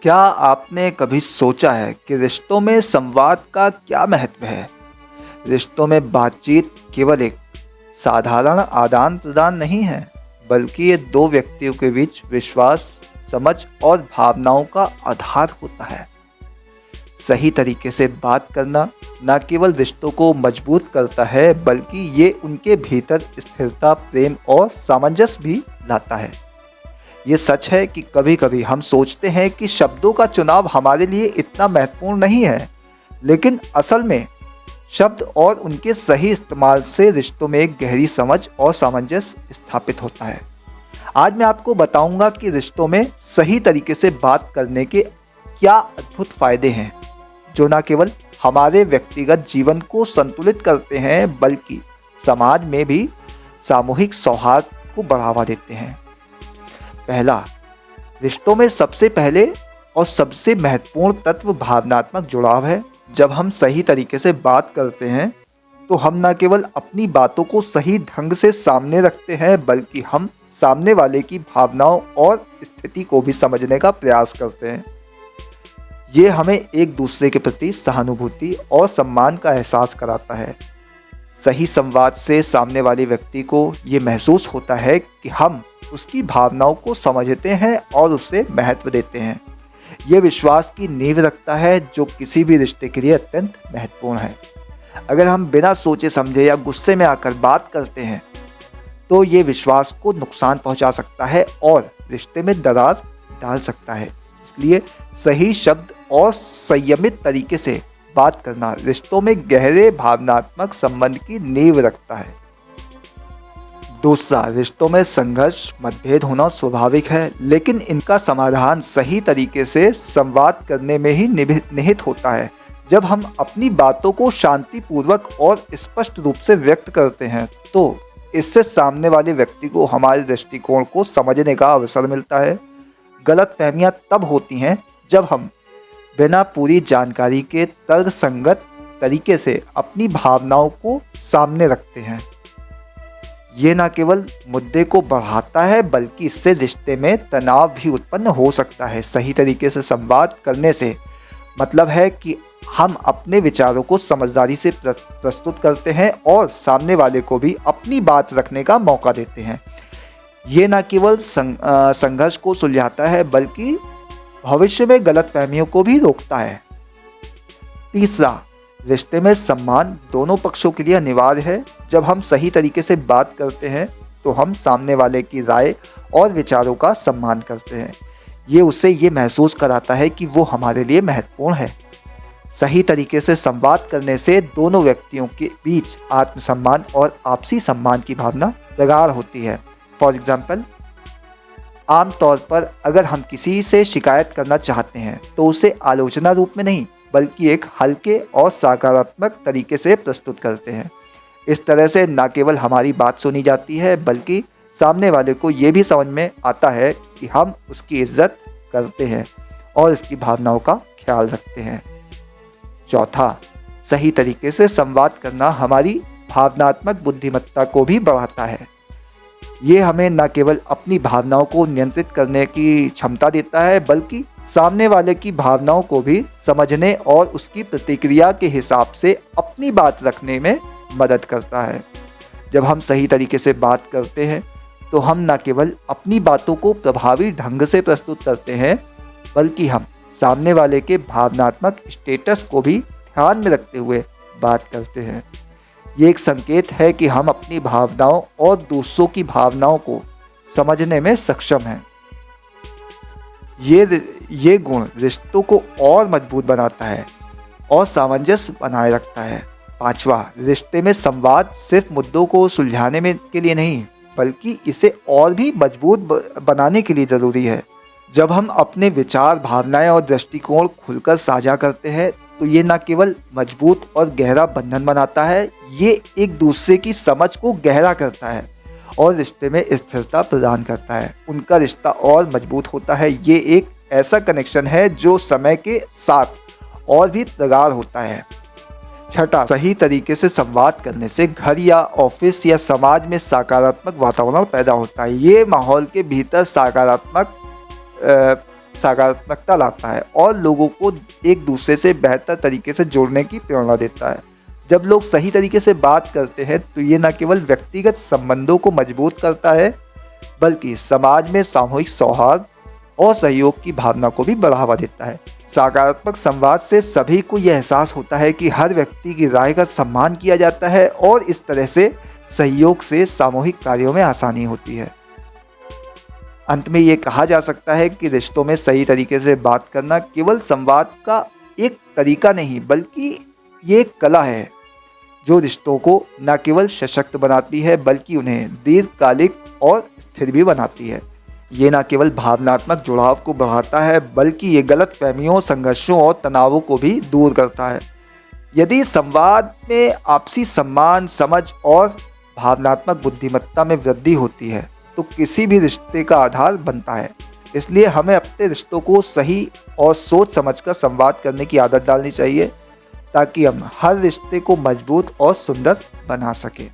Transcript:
क्या आपने कभी सोचा है कि रिश्तों में संवाद का क्या महत्व है? रिश्तों में बातचीत केवल एक साधारण आदान प्रदान नहीं है, बल्कि ये दो व्यक्तियों के बीच विश्वास, समझ और भावनाओं का आधार होता है। सही तरीके से बात करना न केवल रिश्तों को मजबूत करता है, बल्कि ये उनके भीतर स्थिरता, प्रेम और सामंजस्य भी लाता है। ये सच है कि कभी-कभी हम सोचते हैं कि शब्दों का चुनाव हमारे लिए इतना महत्वपूर्ण नहीं है, लेकिन असल में शब्द और उनके सही इस्तेमाल से रिश्तों में एक गहरी समझ और सामंजस्य स्थापित होता है। आज मैं आपको बताऊंगा कि रिश्तों में सही तरीके से बात करने के क्या अद्भुत फायदे हैं, जो न केवल हमारे व्यक्तिगत जीवन को संतुलित करते हैं, बल्कि समाज में भी सामूहिक सौहार्द को बढ़ावा देते हैं। पहला, रिश्तों में सबसे पहले और सबसे महत्वपूर्ण तत्व भावनात्मक जुड़ाव है। जब हम सही तरीके से बात करते हैं तो हम न केवल अपनी बातों को सही ढंग से सामने रखते हैं, बल्कि हम सामने वाले की भावनाओं और स्थिति को भी समझने का प्रयास करते हैं। ये हमें एक दूसरे के प्रति सहानुभूति और सम्मान का एहसास कराता है। सही संवाद से सामने वाले व्यक्ति को ये महसूस होता है कि हम उसकी भावनाओं को समझते हैं और उसे महत्व देते हैं। ये विश्वास की नींव रखता है, जो किसी भी रिश्ते के लिए अत्यंत महत्वपूर्ण है। अगर हम बिना सोचे समझे या गुस्से में आकर बात करते हैं तो ये विश्वास को नुकसान पहुंचा सकता है और रिश्ते में दरार डाल सकता है। इसलिए सही शब्द और संयमित तरीके से बात करना रिश्तों में गहरे भावनात्मक संबंध की नींव रखता है। दूसरा, रिश्तों में संघर्ष, मतभेद होना स्वाभाविक है, लेकिन इनका समाधान सही तरीके से संवाद करने में ही निहित होता है। जब हम अपनी बातों को शांतिपूर्वक और स्पष्ट रूप से व्यक्त करते हैं तो इससे सामने वाले व्यक्ति को हमारे दृष्टिकोण को समझने का अवसर मिलता है। गलतफहमियां तब होती हैं जब हम बिना पूरी जानकारी के तर्कसंगत तरीके से अपनी भावनाओं को सामने रखते हैं। ये न केवल मुद्दे को बढ़ाता है, बल्कि इससे रिश्ते में तनाव भी उत्पन्न हो सकता है। सही तरीके से संवाद करने से मतलब है कि हम अपने विचारों को समझदारी से प्रस्तुत करते हैं और सामने वाले को भी अपनी बात रखने का मौका देते हैं। ये न केवल संघर्ष को सुलझाता है, बल्कि भविष्य में गलतफहमियों को भी रोकता है। तीसरा, रिश्ते में सम्मान दोनों पक्षों के लिए अनिवार्य है। जब हम सही तरीके से बात करते हैं तो हम सामने वाले की राय और विचारों का सम्मान करते हैं। ये उसे ये महसूस कराता है कि वो हमारे लिए महत्वपूर्ण है। सही तरीके से संवाद करने से दोनों व्यक्तियों के बीच आत्मसम्मान और आपसी सम्मान की भावना प्रगाढ़ होती है। फॉर एग्जाम्पल, आमतौर पर अगर हम किसी से शिकायत करना चाहते हैं तो उसे आलोचना रूप में नहीं, बल्कि एक हल्के और सकारात्मक तरीके से प्रस्तुत करते हैं। इस तरह से न केवल हमारी बात सुनी जाती है, बल्कि सामने वाले को ये भी समझ में आता है कि हम उसकी इज्जत करते हैं और उसकी भावनाओं का ख्याल रखते हैं। चौथा, सही तरीके से संवाद करना हमारी भावनात्मक बुद्धिमत्ता को भी बढ़ाता है। ये हमें न केवल अपनी भावनाओं को नियंत्रित करने की क्षमता देता है, बल्कि सामने वाले की भावनाओं को भी समझने और उसकी प्रतिक्रिया के हिसाब से अपनी बात रखने में मदद करता है। जब हम सही तरीके से बात करते हैं तो हम न केवल अपनी बातों को प्रभावी ढंग से प्रस्तुत करते हैं, बल्कि हम सामने वाले के भावनात्मक स्टेटस को भी ध्यान में रखते हुए बात करते हैं। ये एक संकेत है कि हम अपनी भावनाओं और दूसरों की भावनाओं को समझने में सक्षम हैं। ये गुण रिश्तों को और मजबूत बनाता है और सामंजस्य बनाए रखता है। पांचवा, रिश्ते में संवाद सिर्फ मुद्दों को सुलझाने में के लिए नहीं, बल्कि इसे और भी मजबूत बनाने के लिए ज़रूरी है। जब हम अपने विचार, भावनाएं और दृष्टिकोण खुलकर साझा करते हैं तो ये न केवल मजबूत और गहरा बंधन बनाता है, ये एक दूसरे की समझ को गहरा करता है और रिश्ते में स्थिरता प्रदान करता है। उनका रिश्ता और मजबूत होता है। ये एक ऐसा कनेक्शन है जो समय के साथ और भी प्रगाढ़ होता है। छठा, सही तरीके से संवाद करने से घर या ऑफिस या समाज में सकारात्मक वातावरण पैदा होता है। ये माहौल के भीतर सकारात्मक सकारात्मकता लाता है और लोगों को एक दूसरे से बेहतर तरीके से जोड़ने की प्रेरणा देता है। जब लोग सही तरीके से बात करते हैं तो ये न केवल व्यक्तिगत संबंधों को मजबूत करता है, बल्कि समाज में सामूहिक सौहार्द और सहयोग की भावना को भी बढ़ावा देता है। सकारात्मक संवाद से सभी को यह एहसास होता है कि हर व्यक्ति की राय का सम्मान किया जाता है और इस तरह से सहयोग से सामूहिक कार्यों में आसानी होती है। अंत में ये कहा जा सकता है कि रिश्तों में सही तरीके से बात करना केवल संवाद का एक तरीका नहीं, बल्कि ये एक कला है जो रिश्तों को न केवल सशक्त बनाती है बल्कि उन्हें दीर्घकालिक और स्थिर भी बनाती है। ये न केवल भावनात्मक जुड़ाव को बढ़ाता है बल्कि ये गलतफहमियों, संघर्षों और तनावों को भी दूर करता है। यदि संवाद में आपसी सम्मान, समझ और भावनात्मक बुद्धिमत्ता में वृद्धि होती है तो किसी भी रिश्ते का आधार बनता है। इसलिए हमें अपने रिश्तों को सही और सोच समझकर संवाद करने की आदत डालनी चाहिए ताकि हम हर रिश्ते को मजबूत और सुंदर बना सकें।